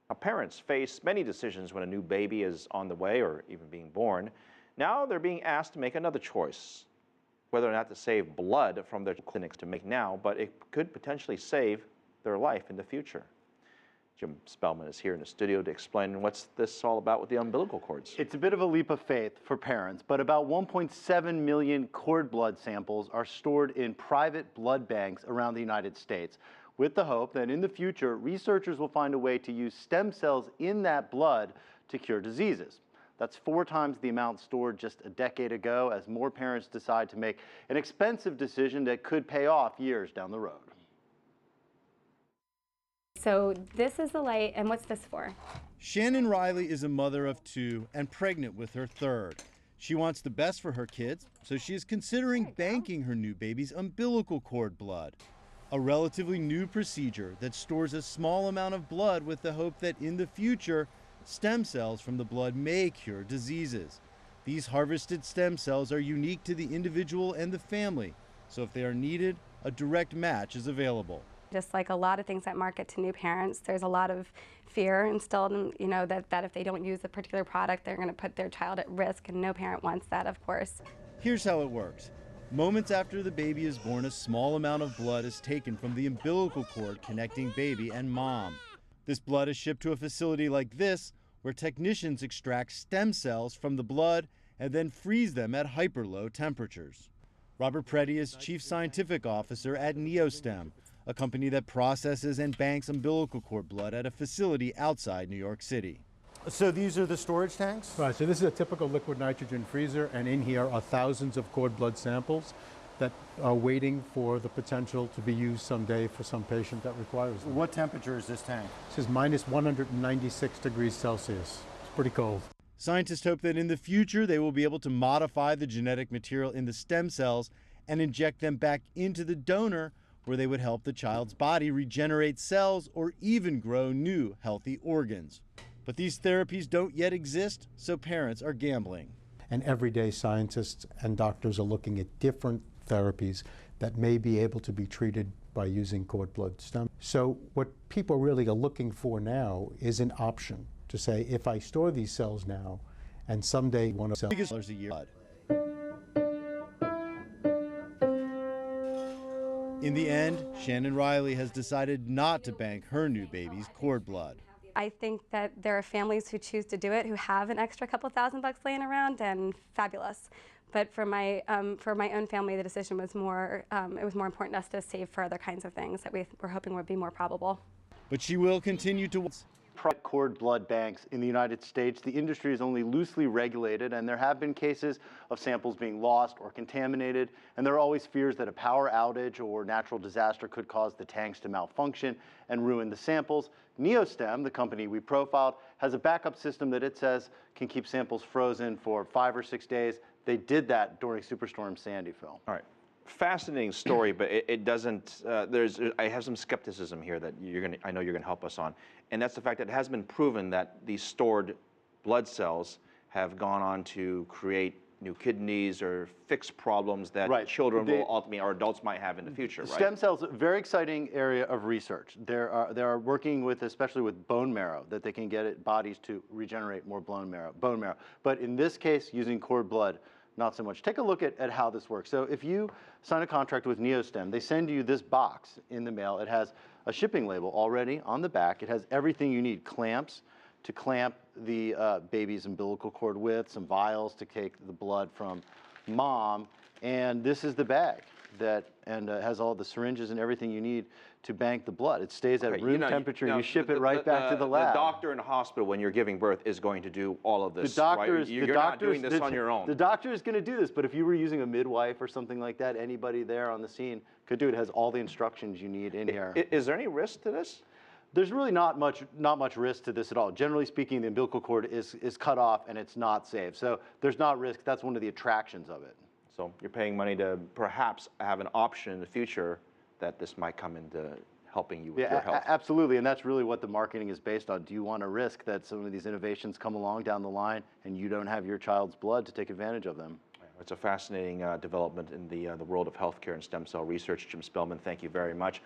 Now, parents face many decisions when a new baby is on the way or even being born. Now they're being asked to make another choice, whether or not to save blood from their clinics to make now, but it could potentially save their life in the future. Jim Spellman is here in the studio to explain what's this all about with the umbilical cords. It's a bit of a leap of faith for parents, but about 1.7 million cord blood samples are stored in private blood banks around the United States, with the hope that in the future, researchers will find a way to use stem cells in that blood to cure diseases. That's 4 times the amount stored just a decade ago, as more parents decide to make an expensive decision that could pay off years down the road. So this is the light, and what's this for? Shannon Riley is a mother of 2 and pregnant with her 3rd. She wants the best for her kids, so she is considering banking her new baby's umbilical cord blood, a relatively new procedure that stores a small amount of blood with the hope that in the future, stem cells from the blood may cure diseases. These harvested stem cells are unique to the individual and the family, so if they are needed, a direct match is available. Just like a lot of things that market to new parents, there's a lot of fear instilled in, that if they don't use a particular product, they're going to put their child at risk, and no parent wants that, of course. Here's how it works. Moments after the baby is born, a small amount of blood is taken from the umbilical cord connecting baby and mom. This blood is shipped to a facility like this, where technicians extract stem cells from the blood and then freeze them at hyper-low temperatures. Robert Preddy is Chief Scientific Officer at NeoStem, a company that processes and banks umbilical cord blood at a facility outside New York City. So these are the storage tanks? Right, so this is a typical liquid nitrogen freezer, and in here are thousands of cord blood samples that are waiting for the potential to be used someday for some patient that requires them. What temperature is this tank? This is minus 196 degrees Celsius. It's pretty cold. Scientists hope that in the future they will be able to modify the genetic material in the stem cells and inject them back into the donor, where they would help the child's body regenerate cells or even grow new healthy organs. But these therapies don't yet exist, so parents are gambling. And every day scientists and doctors are looking at different therapies that may be able to be treated by using cord blood stem. So what people really are looking for now is an option to say, if I store these cells now and someday want to sell $1 a year. In the end, Shannon Riley has decided not to bank her new baby's cord blood. I think that there are families who choose to do it who have an extra couple $1,000 laying around, and fabulous. But for my own family, the decision was more, it was more important to us to save for other kinds of things that we were hoping would be more probable. But she will continue to Private cord blood banks in the United States. The industry is only loosely regulated, and there have been cases of samples being lost or contaminated, and there are always fears that a power outage or natural disaster could cause the tanks to malfunction and ruin the samples. NeoStem, the company we profiled, has a backup system that it says can keep samples frozen for 5 or 6 days. They did that during Superstorm Sandy, Phil. All right. Fascinating story, but it doesn't. I have some skepticism here that I know you're gonna help us on, and that's the fact that it has been proven that these stored blood cells have gone on to create new kidneys or fix problems that children will ultimately, or adults might have in the future. Right? Stem cells, a very exciting area of research. They are working with, especially with bone marrow, that they can get bodies to regenerate more bone marrow. But in this case, using cord blood, not so much. Take a look at how this works. So if you sign a contract with NeoStem, they send you this box in the mail. It has a shipping label already on the back. It has everything you need: clamps to clamp the baby's umbilical cord with, some vials to take the blood from mom, and this is the bag that has all the syringes and everything you need to bank the blood. It stays at room temperature. You ship it right back to the lab. The doctor in the hospital, when you're giving birth, is going to do all of this. You're not doing this on your own. The doctor is going to do this, but if you were using a midwife or something like that, anybody there on the scene could do it. It has all the instructions you need in here. Is there any risk to this? There's really not much risk to this at all. Generally speaking, the umbilical cord is cut off and it's not safe. So there's not risk. That's one of the attractions of it. So you're paying money to perhaps have an option in the future that this might come into helping you with your health. Absolutely, and that's really what the marketing is based on. Do you want to risk that some of these innovations come along down the line and you don't have your child's blood to take advantage of them? It's a fascinating development in the world of healthcare and stem cell research. Jim Spellman, thank you very much.